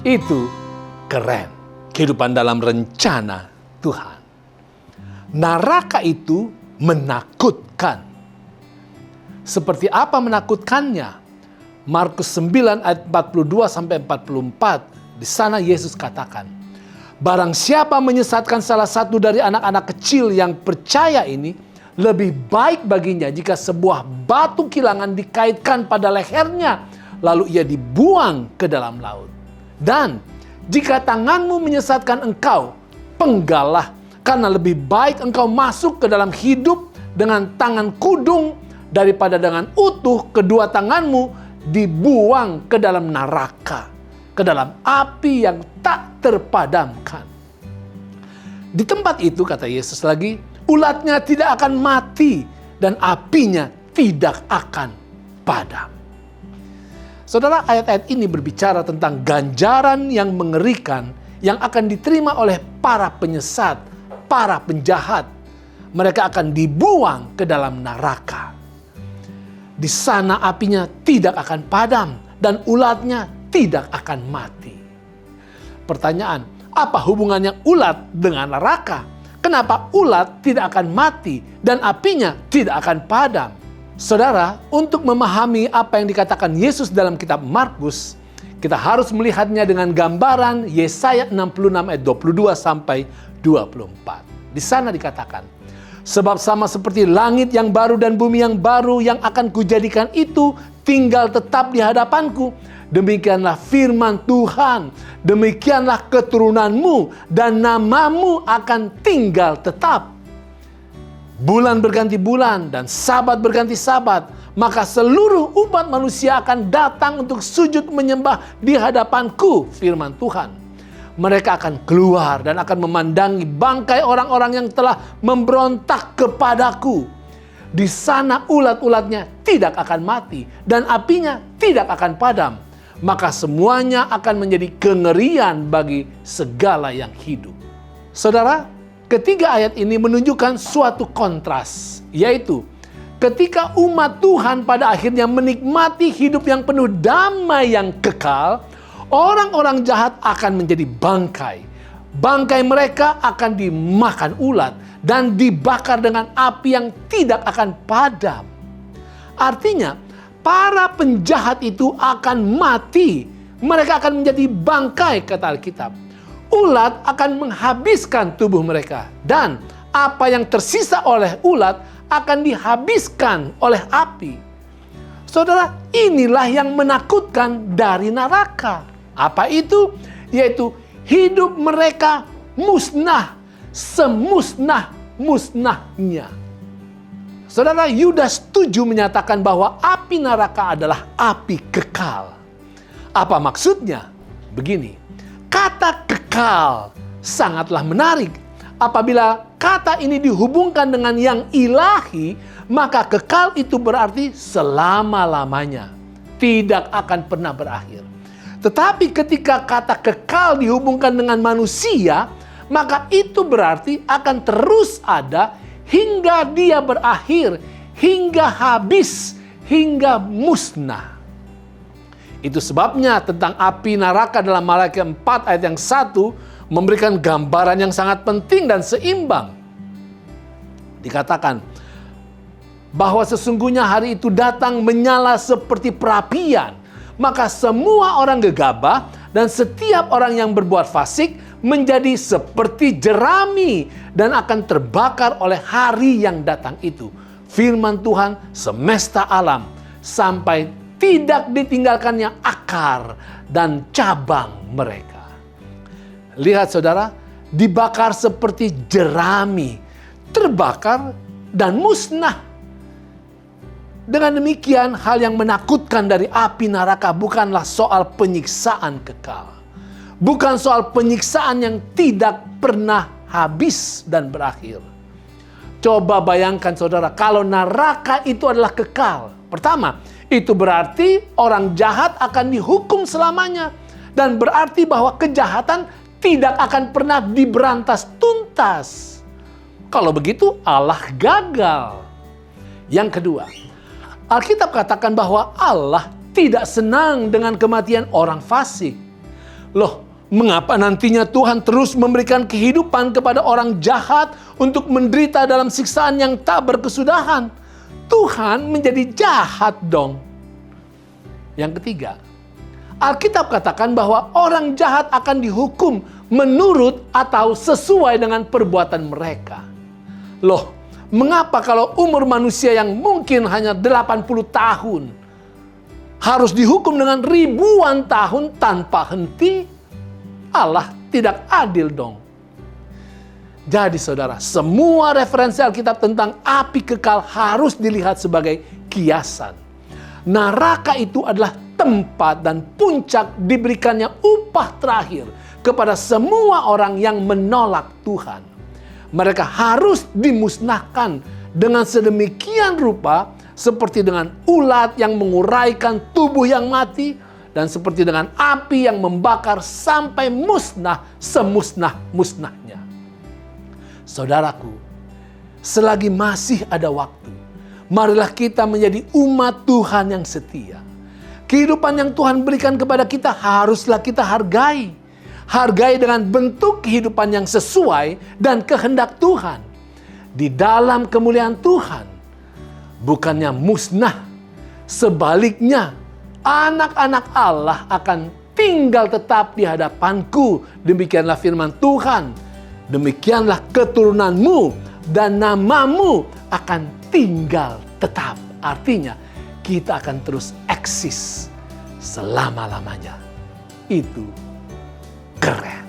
Itu keren. Kehidupan dalam rencana Tuhan. Neraka itu menakutkan. Seperti apa menakutkannya? Markus 9 ayat 42 sampai 44. Di sana Yesus katakan, barang siapa menyesatkan salah satu dari anak-anak kecil yang percaya ini, lebih baik baginya jika sebuah batu kilangan dikaitkan pada lehernya, lalu ia dibuang ke dalam laut. Dan jika tanganmu menyesatkan engkau, penggallah, karena lebih baik engkau masuk ke dalam hidup dengan tangan kudung daripada dengan utuh kedua tanganmu dibuang ke dalam neraka, ke dalam api yang tak terpadamkan. Di tempat itu, kata Yesus lagi, ulatnya tidak akan mati dan apinya tidak akan padam. Saudara, ayat-ayat ini berbicara tentang ganjaran yang mengerikan yang akan diterima oleh para penyesat, para penjahat. Mereka akan dibuang ke dalam neraka. Di sana apinya tidak akan padam dan ulatnya tidak akan mati. Pertanyaan, apa hubungannya ulat dengan neraka? Kenapa ulat tidak akan mati dan apinya tidak akan padam? Saudara, untuk memahami apa yang dikatakan Yesus dalam kitab Markus, kita harus melihatnya dengan gambaran Yesaya 66 ayat 22 sampai 24. Di sana dikatakan, sebab sama seperti langit yang baru dan bumi yang baru yang akan kujadikan itu tinggal tetap di hadapanku, demikianlah firman Tuhan, demikianlah keturunanmu dan namamu akan tinggal tetap. Bulan berganti bulan dan sabat berganti sabat, maka seluruh umat manusia akan datang untuk sujud menyembah di hadapanku, firman Tuhan. Mereka akan keluar dan akan memandangi bangkai orang-orang yang telah memberontak kepadaku. Di sana ulat-ulatnya tidak akan mati dan apinya tidak akan padam. Maka semuanya akan menjadi kengerian bagi segala yang hidup. Saudara, ketiga ayat ini menunjukkan suatu kontras, yaitu ketika umat Tuhan pada akhirnya menikmati hidup yang penuh damai yang kekal, orang-orang jahat akan menjadi bangkai. Bangkai mereka akan dimakan ulat dan dibakar dengan api yang tidak akan padam. Artinya, para penjahat itu akan mati. Mereka akan menjadi bangkai, kata Alkitab. Ulat akan menghabiskan tubuh mereka. Dan apa yang tersisa oleh ulat akan dihabiskan oleh api. Saudara, inilah yang menakutkan dari neraka. Apa itu? Yaitu hidup mereka musnah, semusnah-musnahnya. Saudara, Yudas setuju menyatakan bahwa api neraka adalah api kekal. Apa maksudnya? Begini, kata kekal sangatlah menarik. Apabila kata ini dihubungkan dengan yang ilahi, maka kekal itu berarti selama-lamanya. Tidak akan pernah berakhir. Tetapi ketika kata kekal dihubungkan dengan manusia, maka itu berarti akan terus ada hingga dia berakhir, hingga habis, hingga musnah. Itu sebabnya tentang api neraka dalam Malaki 4 ayat yang 1 memberikan gambaran yang sangat penting dan seimbang. Dikatakan bahwa sesungguhnya hari itu datang menyala seperti perapian. Maka semua orang gegabah dan setiap orang yang berbuat fasik menjadi seperti jerami dan akan terbakar oleh hari yang datang itu. Firman Tuhan semesta alam sampai tidak ditinggalkannya akar dan cabang mereka. Lihat saudara, dibakar seperti jerami, terbakar dan musnah. Dengan demikian, hal yang menakutkan dari api neraka bukanlah soal penyiksaan kekal. Bukan soal penyiksaan yang tidak pernah habis dan berakhir. Coba bayangkan saudara, kalau neraka itu adalah kekal. Pertama, itu berarti orang jahat akan dihukum selamanya. Dan berarti bahwa kejahatan tidak akan pernah diberantas tuntas. Kalau begitu, Allah gagal. Yang kedua, Alkitab katakan bahwa Allah tidak senang dengan kematian orang fasik. Loh, mengapa nantinya Tuhan terus memberikan kehidupan kepada orang jahat untuk menderita dalam siksaan yang tak berkesudahan? Tuhan menjadi jahat dong. Yang ketiga, Alkitab katakan bahwa orang jahat akan dihukum menurut atau sesuai dengan perbuatan mereka. Loh, mengapa kalau umur manusia yang mungkin hanya 80 tahun harus dihukum dengan ribuan tahun tanpa henti? Allah tidak adil dong. Jadi saudara, semua referensi Alkitab tentang api kekal harus dilihat sebagai kiasan. Neraka itu adalah tempat dan puncak diberikannya upah terakhir kepada semua orang yang menolak Tuhan. Mereka harus dimusnahkan dengan sedemikian rupa, seperti dengan ulat yang menguraikan tubuh yang mati, dan seperti dengan api yang membakar sampai musnah semusnah-musnahnya. Saudaraku, selagi masih ada waktu, marilah kita menjadi umat Tuhan yang setia. Kehidupan yang Tuhan berikan kepada kita haruslah kita hargai. Hargai dengan bentuk kehidupan yang sesuai dan kehendak Tuhan. Di dalam kemuliaan Tuhan, bukannya musnah. Sebaliknya, anak-anak Allah akan tinggal tetap di hadapanku. Demikianlah firman Tuhan. Demikianlah keturunanmu dan namamu akan tinggal tetap. Artinya, kita akan terus eksis selama-lamanya. Itu keren.